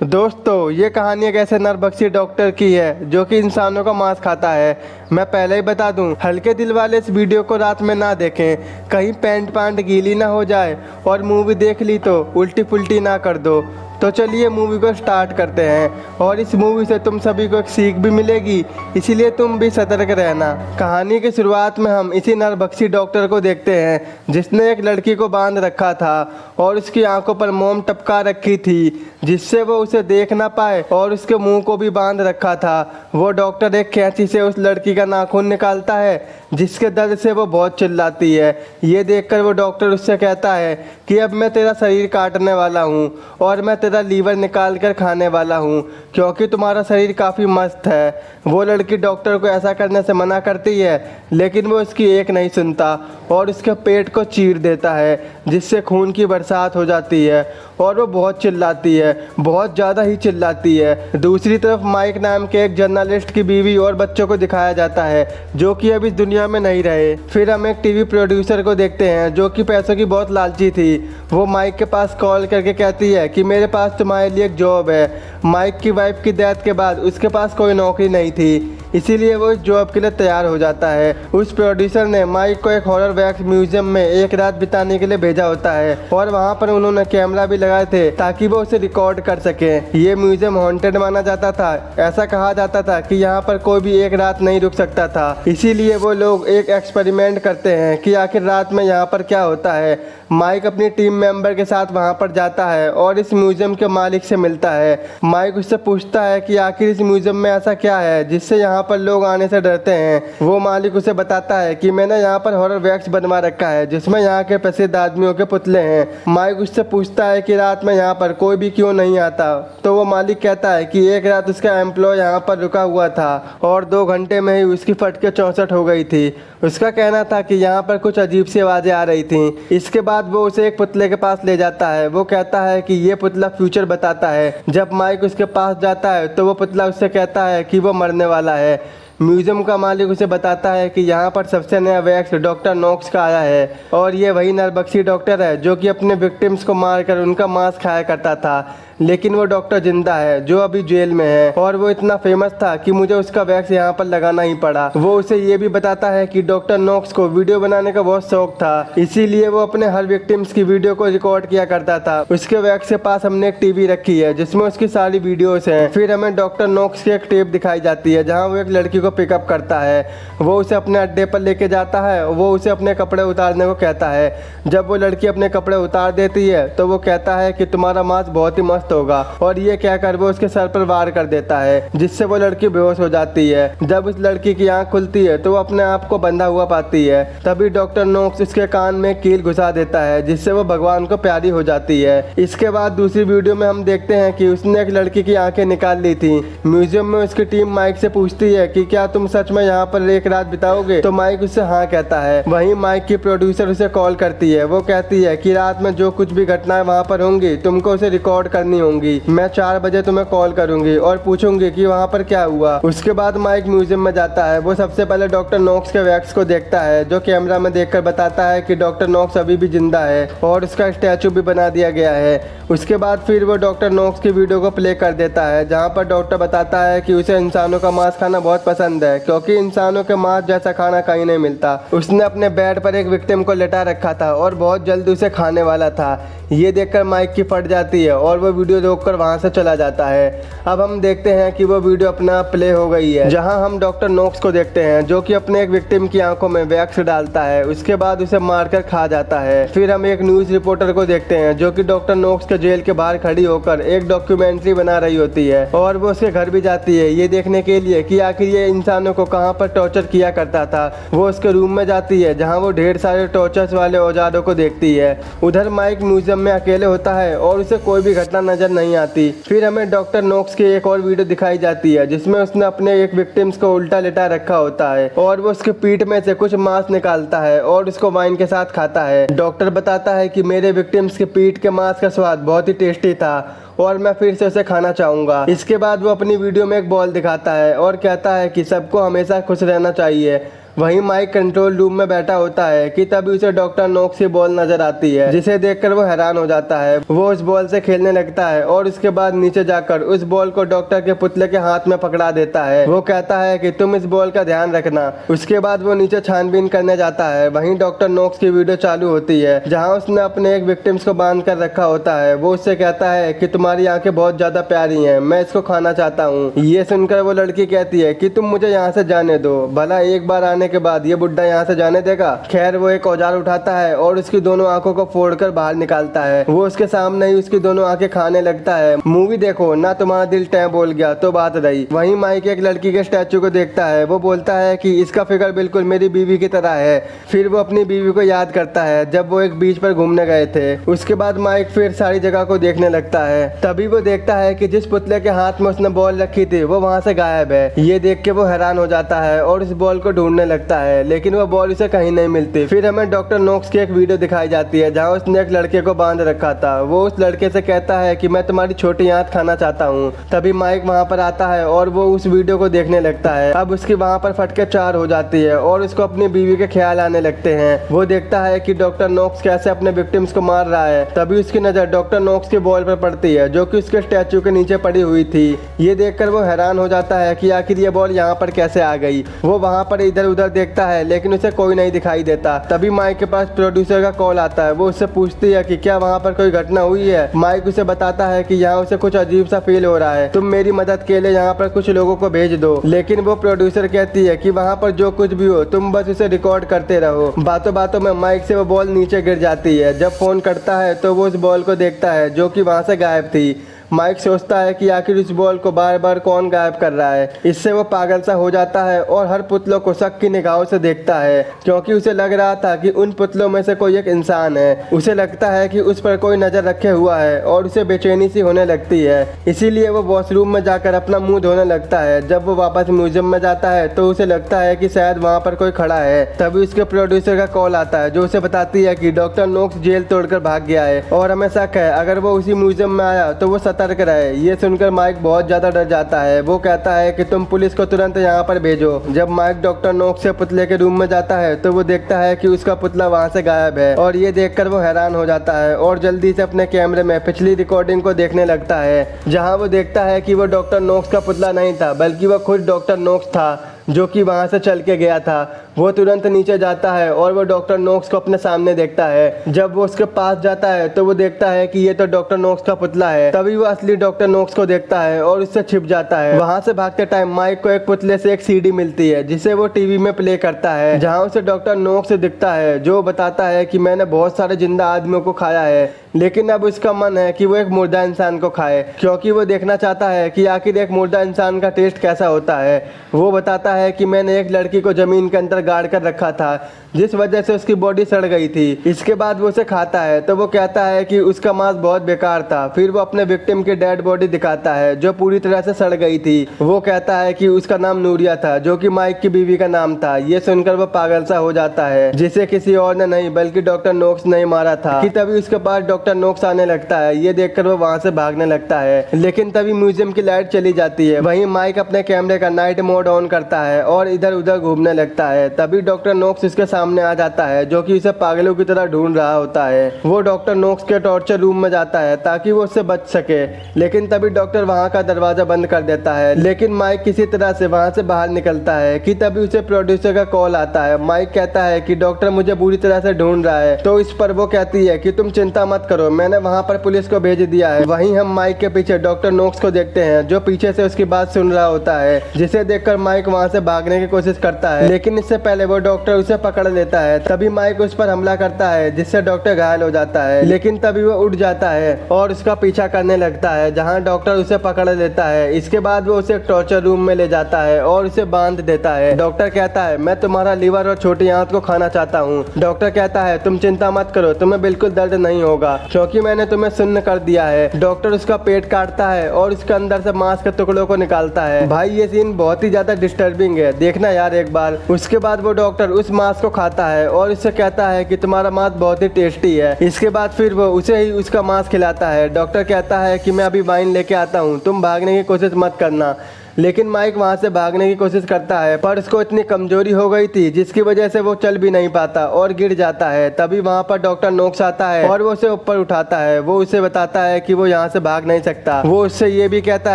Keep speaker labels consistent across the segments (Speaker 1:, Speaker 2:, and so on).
Speaker 1: दोस्तों, ये कहानी एक ऐसे नरभक्षी डॉक्टर की है जो कि इंसानों का मांस खाता है। मैं पहले ही बता दूं, हल्के दिल वाले इस वीडियो को रात में ना देखें, कहीं पैंट गीली ना हो जाए और मूवी देख ली तो उल्टी पुल्टी ना कर दो। तो चलिए मूवी को स्टार्ट करते हैं और इस मूवी से तुम सभी को एक सीख भी मिलेगी, इसीलिए तुम भी सतर्क रहना। कहानी की शुरुआत में हम इसी नरभक्षी डॉक्टर को देखते हैं जिसने एक लड़की को बांध रखा था और उसकी आंखों पर मोम टपका रखी थी जिससे वो उसे देख ना पाए, और उसके मुंह को भी बांध रखा था। वो डॉक्टर एक कैंची से उस लड़की का नाखून निकालता है जिसके दर्द से वो बहुत चिल्लाती है। ये देखकर वो डॉक्टर उससे कहता है कि अब मैं तेरा शरीर काटने वाला हूँ और मैं तेरा लीवर निकाल कर खाने वाला हूँ क्योंकि तुम्हारा शरीर काफ़ी मस्त है। वो लड़की डॉक्टर को ऐसा करने से मना करती है लेकिन वो उसकी एक नहीं सुनता और उसके पेट को चीर देता है जिससे खून की बरसात हो जाती है और वो बहुत चिल्लाती है, बहुत ज़्यादा ही चिल्लाती है। दूसरी तरफ माइक नाम के एक जर्नलिस्ट की बीवी और बच्चों को दिखाया जाता है जो कि अब इस दुनिया में नहीं रहे। फिर हम एक टीवी प्रोड्यूसर को देखते हैं जो कि पैसों की बहुत लालची थी। वो माइक के पास कॉल करके कहती है कि मेरे पास तुम्हारे लिए एक जॉब है। माइक की वाइफ की डेथ के बाद उसके पास कोई नौकरी नहीं थी, इसीलिए वो इस जॉब के लिए तैयार हो जाता है। उस प्रोड्यूसर ने माइक को एक हॉरर वैक्स म्यूजियम में एक रात बिताने के लिए भेजा होता है और वहाँ पर उन्होंने कैमरा भी लगाए थे ताकि वो उसे रिकॉर्ड कर सके। ये म्यूजियम हॉन्टेड माना जाता था। ऐसा कहा जाता था कि यहाँ पर कोई भी एक रात नहीं रुक सकता था, इसीलिए वो लोग एक एक्सपेरिमेंट करते हैं कि आखिर रात में यहाँ पर क्या होता है। माइक अपनी टीम मेंबर के साथ वहाँ पर जाता है और इस म्यूजियम के मालिक से मिलता है। माइक उससे पूछता है कि आखिर इस म्यूजियम में ऐसा क्या है जिससे यहाँ पर लोग आने से डरते हैं। वो मालिक उसे बताता है कि मैंने यहाँ पर हॉरर वैक्स बनवा रखा है जिसमें यहाँ के प्रसिद्ध आदमियों के पुतले हैं। माइक उससे पूछता है कि रात में यहाँ पर कोई भी क्यों नहीं आता, तो वो मालिक कहता है कि एक रात उसका एम्प्लॉय यहाँ पर रुका हुआ था और 2 घंटे में ही उसकी फटके 64 हो गई थी। उसका कहना था कि यहाँ पर कुछ अजीब सी आवाज़ें आ रही थी। इसके बाद वो उसे एक पुतले के पास ले जाता है। वो कहता है कि ये पुतला फ्यूचर बताता है। जब माइक उसके पास जाता है तो वो पुतला उससे कहता है कि वो मरने वाला है। म्यूजियम का मालिक उसे बताता है कि यहाँ पर सबसे नया वैक्स डॉक्टर नॉक्स का आया है और ये वही नरभक्षी डॉक्टर है जो कि अपने विक्टिम्स को मारकर उनका मांस खाया करता था। लेकिन वो डॉक्टर जिंदा है जो अभी जेल में है और वो इतना फेमस था कि मुझे उसका वैक्स यहाँ पर लगाना ही पड़ा। वो उसे ये भी बताता है कि डॉक्टर नॉक्स को वीडियो बनाने का बहुत शौक था, इसीलिए वो अपने हर विक्टिम्स की वीडियो को रिकॉर्ड किया करता था। उसके वैक्स के पास हमने एक टीवी रखी है जिसमें उसकी सारी वीडियोस हैं। फिर हमें डॉक्टर नॉक्स की एक टेप दिखाई जाती है जहाँ वो एक लड़की को पिकअप करता है। वो उसे अपने अड्डे पर लेके जाता है। वो उसे अपने कपड़े उतारने को कहता है। जब वो लड़की अपने कपड़े उतार देती है तो वो कहता है कि तुम्हारा मांस बहुत ही मस्त होगा, और ये कहकर वो उसके सर पर वार कर देता है जिससे वो लड़की बेहोश हो जाती है। जब उस लड़की की आंख खुलती है तो वो अपने आप को बंधा हुआ पाती है। तभी डॉक्टर नॉक्स उसके कान में कील घुसा देता है जिससे वो भगवान को प्यारी हो जाती है। इसके बाद दूसरी वीडियो में हम देखते हैं कि उसने एक लड़की की आंखें निकाल ली थी। म्यूजियम में उसकी टीम माइक से पूछती है कि क्या तुम सच में यहाँ पर एक रात बिताओगे, तो माइक उससे हाँ कहता है। वहीं माइक की प्रोड्यूसर उसे कॉल करती है। वो कहती है कि रात में जो कुछ भी घटनाएं वहाँ पर होंगी तुमको उसे रिकॉर्ड करनी होंगी। मैं 4 बजे तुम्हें कॉल करूंगी और पूछूंगी कि वहाँ पर क्या हुआ। उसके बाद माइक म्यूजियम में जाता है। वो सबसे पहले डॉक्टर नॉक्स के वैक्स को देखता है जो कैमरा में देखकर बताता है कि डॉक्टर नॉक्स अभी भी जिंदा है और उसका स्टैचू भी बना दिया गया है। उसके बाद फिर वो डॉक्टर नॉक्स की वीडियो को प्ले कर देता है जहाँ पर डॉक्टर बताता है कि उसे इंसानों का मांस खाना बहुत पसंद है क्योंकि इंसानों के मांस जैसा खाना कहीं नहीं मिलता। उसने अपने बेड पर एक विक्टिम को लेटा रखा था और बहुत जल्द उसे खाने वाला था। ये देखकर माइक की फट जाती है और वो वीडियो रोककर वहाँ से चला जाता है। अब हम देखते हैं कि वो वीडियो अपना प्ले हो गई है जहाँ हम डॉक्टर नॉक्स को देखते हैं जो कि अपने एक विक्टिम की आंखों में वैक्स डालता है। उसके बाद उसे मारकर खा जाता है। फिर हम एक न्यूज रिपोर्टर को देखते हैं जो कि डॉक्टर नॉक्स के जेल के बाहर खड़ी होकर एक डॉक्यूमेंट्री बना रही होती है और वो उसके घर भी जाती है ये देखने के लिए कि आखिर ये इंसानों को कहाँ पर टॉर्चर किया करता था। वो उसके रूम में जाती है जहाँ वो ढेर सारे टॉर्चर्स वाले औजारों को देखती है। उधर माइक म्यूजियम में अकेले होता है और उसे कोई भी घटना नजर नहीं आती। फिर हमें डॉक्टर नॉक्स की एक और वीडियो दिखाई जाती है जिसमें उसने अपने एक विक्टिम्स को उल्टा लेटा रखा होता है और वो उसके पीठ में से कुछ मांस निकालता है और उसको वाइन के साथ खाता है। डॉक्टर बताता है कि मेरे विक्टिम्स के पीठ के मांस का स्वाद बहुत ही टेस्टी था और मैं फिर से उसे खाना चाहूँगा। इसके बाद वो अपनी वीडियो में एक बॉल दिखाता है और कहता है कि सबको हमेशा खुश रहना चाहिए। वहीं माइक कंट्रोल रूम में बैठा होता है कि तभी उसे डॉक्टर नोक्स की बॉल नजर आती है, जिसे देखकर वो हैरान हो जाता है। वो उस बॉल से खेलने लगता है और उसके बाद नीचे जाकर उस बॉल को डॉक्टर के पुतले के हाथ में पकड़ा देता है। वो कहता है कि तुम इस बॉल का ध्यान रखना। उसके बाद वो नीचे छानबीन करने जाता है। वहीं डॉक्टर नोक्स की वीडियो चालू होती है, जहाँ उसने अपने एक विक्टिम्स को बांध कर रखा होता है। वो उससे कहता है कि तुम्हारी आंखें बहुत ज्यादा प्यारी हैं, मैं इसको खाना चाहता हूँ। ये सुनकर वो लड़की कहती है कि तुम मुझे यहाँ से जाने दो, भला एक बार आने के बाद ये बुड्ढा यहाँ से जाने देगा। खैर वो एक औजार उठाता है और उसकी दोनों आंखों को फोड़कर बाहर निकालता है। वो उसके सामने ही उसकी दोनों आंखें खाने लगता है। मूवी देखो ना, तुम्हारा दिल टैं बोल गया तो बात रही। वहीं माइक एक लड़की के स्टैचू को देखता है। वो बोलता है कि इसका फिगर बिल्कुल मेरी बीवी की तरह है। फिर वो अपनी बीवी को याद करता है जब वो एक बीच पर घूमने गए थे। उसके बाद माइक फिर सारी जगह को देखने लगता है। तभी वो देखता है कि जिस पुतले के हाथ में उसने बॉल रखी थी वो वहाँ से गायब है। ये देख के वो हैरान हो जाता है और उस बॉल को ढूंढने लगता है, लेकिन वो बॉल उसे कहीं नहीं मिलती। फिर हमें डॉक्टर नोक्स की एक वीडियो दिखाई जाती है, जहाँ उसने एक लड़के को बांध रखा था। वो उस लड़के से कहता है कि मैं तुम्हारी छोटी आंत खाना चाहता हूँ। तभी माइक वहाँ पर आता है और वो उस वीडियो को देखने लगता है। अब उसकी वहाँ पर फटके 4 हो जाती है और उसको अपनी बीवी के ख्याल आने लगते हैं। वो देखता है कि डॉक्टर नोक्स कैसे अपने विक्टिम्स को मार रहा है। तभी उसकी नजर डॉक्टर नोक्स की बॉल पर पड़ती है, जो कि उसके स्टैचू के नीचे पड़ी हुई थी। ये देखकर वो हैरान हो जाता है कि आखिर ये बॉल यहाँ पर कैसे आ गई। वो वहाँ पर इधर उधर देखता है, लेकिन उसे कोई नहीं दिखाई देता। तभी माइक के पास प्रोड्यूसर का कॉल आता है। वो उससे पूछती है कि क्या वहाँ पर कोई घटना हुई है। माइक उसे बताता है कि यहाँ उसे कुछ अजीब सा फील हो रहा है, तुम मेरी मदद के लिए यहाँ पर कुछ लोगों को भेज दो। लेकिन वो प्रोड्यूसर कहती है कि वहाँ पर जो कुछ भी हो तुम बस उसे रिकॉर्ड करते रहो। बातों बातों में माइक से वो बॉल नीचे गिर जाती है। जब फोन करता है तो वो उस बॉल को देखता है जो कि वहाँ से गायब थी। माइक सोचता है कि आखिर इस बॉल को बार बार कौन गायब कर रहा है। इससे वो पागल सा हो जाता है और हर पुतलों को शक की निगाहों से देखता है, क्योंकि उसे लग रहा था कि उन पुतलों में से कोई एक इंसान है। उसे लगता है कि उस पर कोई नजर रखे हुआ है और उसे बेचैनी सी होने लगती है। इसीलिए वो वॉशरूम में जाकर अपना मुंह धोने लगता है। जब वो वापस म्यूजियम में जाता है तो उसे लगता है कि शायद वहाँ पर कोई खड़ा है। तभी उसके प्रोड्यूसर का कॉल आता है, जो उसे बताती है कि डॉक्टर नोक्स जेल तोड़कर भाग गया है और हमें शक है अगर वो उसी म्यूजियम में आया तो वो सतर्क रहे। ये सुनकर माइक बहुत ज्यादा डर जाता है। वो कहता है कि तुम पुलिस को तुरंत यहाँ पर भेजो। जब माइक डॉक्टर नोक्स से पुतले के रूम में जाता है तो वो देखता है कि उसका पुतला वहाँ से गायब है और ये देखकर वो हैरान हो जाता है और जल्दी से अपने कैमरे में पिछली रिकॉर्डिंग को देखने लगता है, जहाँ वो देखता है कि वो डॉक्टर नोक्स का पुतला नहीं था, बल्कि वो खुद डॉक्टर नोक्स था जो कि वहाँ से चल के गया था। वो तुरंत नीचे जाता है और वो डॉक्टर नोक्स को अपने सामने देखता है। जब वो उसके पास जाता है तो वो देखता है कि ये तो डॉक्टर नोक्स का पुतला है। तभी वो असली डॉक्टर नोक्स को देखता है और उससे छिप जाता है। वहाँ से भागते टाइम माइक को एक पुतले से एक सीडी मिलती है, जिसे वो टीवी में प्ले करता है, जहाँ उसे डॉक्टर नोक्स दिखता है, जो बताता है कि मैंने बहुत सारे जिंदा आदमियों को खाया है, लेकिन अब उसका मन है कि वो एक मुर्दा इंसान को खाए, क्योंकि वो देखना चाहता है कि आखिर एक मुर्दा इंसान का टेस्ट कैसा होता है। वो बताता है कि मैंने एक लड़की को जमीन के अंदर गाड़ कर रखा था, जिस वजह से उसकी बॉडी सड़ गई थी। इसके बाद वो उसे खाता है तो वो कहता है कि उसका मांस बहुत बेकार था। फिर वो अपने विक्टिम की डेड बॉडी दिखाता है, जो पूरी तरह से सड़ गई थी। वो कहता है कि उसका नाम नूरिया था, जो कि माइक की बीवी का नाम था। ये सुनकर वो पागल सा हो जाता है, जिसे किसी और ने नहीं बल्कि डॉक्टर नोक्स ने ही मारा था। कि तभी उसके पास डॉक्टर नोक्स आने लगता है। ये देखकर वो वहाँ से भागने लगता है, लेकिन तभी म्यूजियम की लाइट चली जाती है। वहीं माइक अपने कैमरे का नाइट मोड ऑन करता है और इधर उधर घूमने लगता है। तभी डॉक्टर नोक्स उसके सामने आ जाता है, जो कि उसे पागलों की तरह ढूंढ रहा होता है। वो डॉक्टर नोक्स के टॉर्चर रूम में जाता है ताकि वो उससे बच सके, लेकिन तभी डॉक्टर वहाँ का दरवाजा बंद कर देता है। लेकिन माइक किसी तरह से वहाँ से बाहर निकलता है कि तभी उसे प्रोड्यूसर का कॉल आता है। माइक कहता है कि डॉक्टर मुझे बुरी तरह से ढूंढ रहा है। तो इस पर वो कहती है कि तुम चिंता मत करो, मैंने वहाँ पर पुलिस को भेज दिया है। वहीं हम माइक के पीछे डॉक्टर नोक्स को देखते हैं, जो पीछे से उसकी बात सुन रहा होता है, जिसे देखकर माइक वहाँ से भागने की कोशिश करता है, लेकिन इससे पहले वो डॉक्टर उसे पकड़ लेता है। तभी माइक उस पर हमला करता है, जिससे डॉक्टर घायल हो जाता है, लेकिन तभी वो उठ जाता है और उसका पीछा करने लगता है, जहाँ डॉक्टर उसे पकड़ लेता है। इसके बाद वो उसे टॉर्चर रूम में ले जाता है और उसे बांध देता है। डॉक्टर कहता है मैं तुम्हारा लीवर और छोटी आंत को खाना चाहता हूँ। डॉक्टर कहता है तुम चिंता मत करो, तुम्हें बिल्कुल दर्द नहीं होगा, क्योंकि मैंने तुम्हें सुन्न कर दिया है। डॉक्टर उसका पेट काटता है और उसके अंदर से मांस के टुकड़ों को निकालता है। भाई ये सीन बहुत ही ज्यादा डिस्टर्बिंग है, देखना यार एक बार। उसके बाद वो डॉक्टर उस मांस को खाता है और उससे कहता है कि तुम्हारा मांस बहुत ही टेस्टी है। इसके बाद फिर वो उसे ही उसका मांस खिलाता है। डॉक्टर कहता है कि मैं अभी वाइन लेके आता हूँ, तुम भागने की कोशिश मत करना। लेकिन माइक वहाँ से भागने की कोशिश करता है, पर उसको इतनी कमजोरी हो गई थी जिसकी वजह से वो चल भी नहीं पाता और गिर जाता है। तभी वहाँ पर डॉक्टर नोक्स आता है और वो उसे ऊपर उठाता है। वो उसे बताता है कि वो यहाँ से भाग नहीं सकता। वो उससे ये भी कहता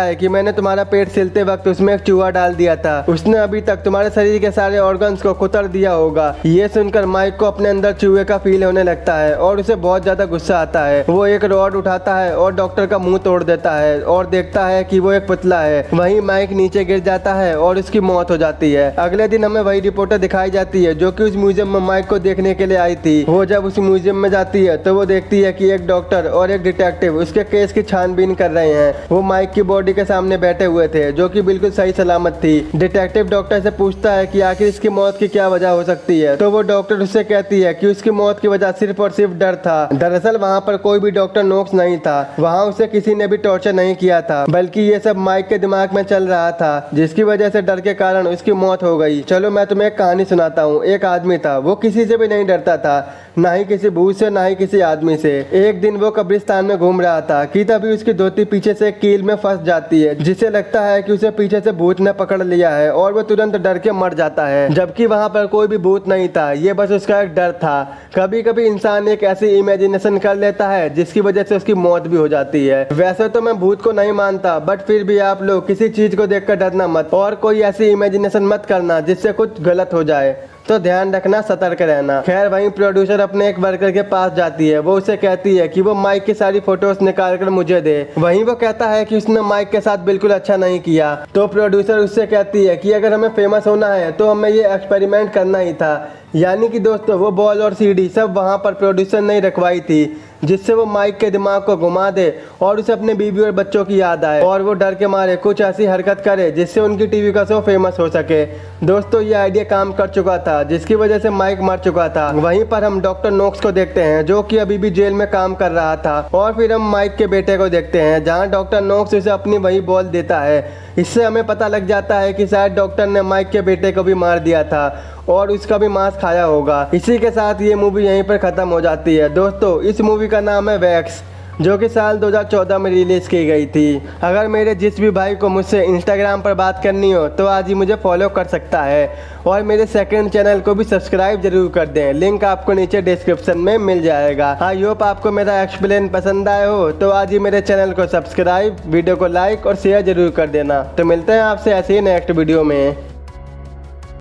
Speaker 1: है कि मैंने तुम्हारा पेट सिलते वक्त उसमें एक चूहा डाल दिया था, उसने अभी तक तुम्हारे शरीर के सारे ऑर्गन्स को कुतर दिया होगा। ये सुनकर माइक को अपने अंदर चूहे का फील होने लगता है और उसे बहुत ज्यादा गुस्सा आता है। वो एक रॉड उठाता है और डॉक्टर का मुंह तोड़ देता है और देखता है कि वो एक पुतला है। वहीं माइक नीचे गिर जाता है और उसकी मौत हो जाती है। अगले दिन हमें वही रिपोर्टर दिखाई जाती है जो कि उस म्यूजियम में माइक को देखने के लिए आई थी। वो जब उस म्यूजियम में जाती है तो वो देखती है कि एक डॉक्टर और एक डिटेक्टिव उसके केस की छानबीन कर रहे हैं। वो माइक की बॉडी के सामने बैठे हुए थे जो कि बिल्कुल सही सलामत थी। डिटेक्टिव डॉक्टर से पूछता है कि आखिर इसकी मौत की क्या वजह हो सकती है, तो वो डॉक्टर उससे कहती है कि उसकी मौत की वजह सिर्फ और सिर्फ डर था। दरअसल वहाँ पर कोई भी डॉक्टर नोक्स नहीं था, वहाँ उसे किसी ने भी टॉर्चर नहीं किया था, बल्कि ये सब माइक के दिमाग में चल रहा था, जिसकी वजह से डर के कारण उसकी मौत हो गई। चलो मैं तुम्हें एक कहानी सुनाता हूँ। एक आदमी था, वो किसी से भी नहीं डरता था, ना ही किसी भूत से ना ही किसी आदमी से। एक दिन वो कब्रिस्तान में घूम रहा था कि तभी उसकी धोती पीछे से कील में फंस जाती है, जिसे लगता है कि उसे पीछे से भूत ने पकड़ लिया है और वो तुरंत डर के मर जाता है। जबकि वहाँ पर कोई भी भूत नहीं था, ये बस उसका एक डर था। कभी कभी इंसान एक ऐसी इमेजिनेशन कर लेता है जिसकी वजह से उसकी मौत भी हो जाती है। वैसे तो मैं भूत को नहीं मानता, बट फिर भी आप लोग किसी चीज को देखकर डरना मत और कोई ऐसी इमेजिनेशन मत करना जिससे कुछ गलत हो जाए, तो ध्यान रखना, सतर्क रहना। खैर वहीं प्रोड्यूसर अपने एक वर्कर के पास जाती है। वो उसे कहती है कि वो माइक की सारी फोटोज निकाल कर मुझे दे। वहीं वो कहता है कि उसने माइक के साथ बिल्कुल अच्छा नहीं किया। तो प्रोड्यूसर उससे कहती है कि अगर हमें फेमस होना है तो हमें ये एक्सपेरिमेंट करना ही था। यानी कि दोस्तों वो बॉल और सीडी सब वहाँ पर प्रोड्यूसर ने रखवाई थी, जिससे वो माइक के दिमाग को घुमा दे और उसे अपने बीवी और बच्चों की याद आए और वो डर के मारे कुछ ऐसी हरकत करे जिससे उनकी टीवी का शो फेमस हो सके। दोस्तों ये आइडिया काम कर चुका था, जिसकी वजह से माइक मर चुका था। वहीं पर हम डॉक्टर नोक्स को देखते हैं जो कि अभी भी जेल में काम कर रहा था, और फिर हम माइक के बेटे को देखते हैं जहाँ डॉक्टर नोक्स उसे अपनी वही बॉल देता है। इससे हमें पता लग जाता है कि शायद डॉक्टर ने माइक के बेटे को भी मार दिया था और उसका भी मांस खाया होगा। इसी के साथ ये मूवी यहीं पर खत्म हो जाती है। दोस्तों इस मूवी का नाम है वैक्स, जो कि साल 2014 में रिलीज की गई थी। अगर मेरे जिस भी भाई को मुझसे इंस्टाग्राम पर बात करनी हो तो आज ही मुझे फॉलो कर सकता है और मेरे सेकंड चैनल को भी सब्सक्राइब जरूर कर दें। लिंक आपको नीचे डिस्क्रिप्शन में मिल जाएगा। आई होप आपको मेरा एक्सप्लेन पसंद आया हो, तो आज ही मेरे चैनल को सब्सक्राइब, वीडियो को लाइक और शेयर जरूर कर देना। तो मिलते हैं आपसे ऐसे ही नेक्स्ट वीडियो में।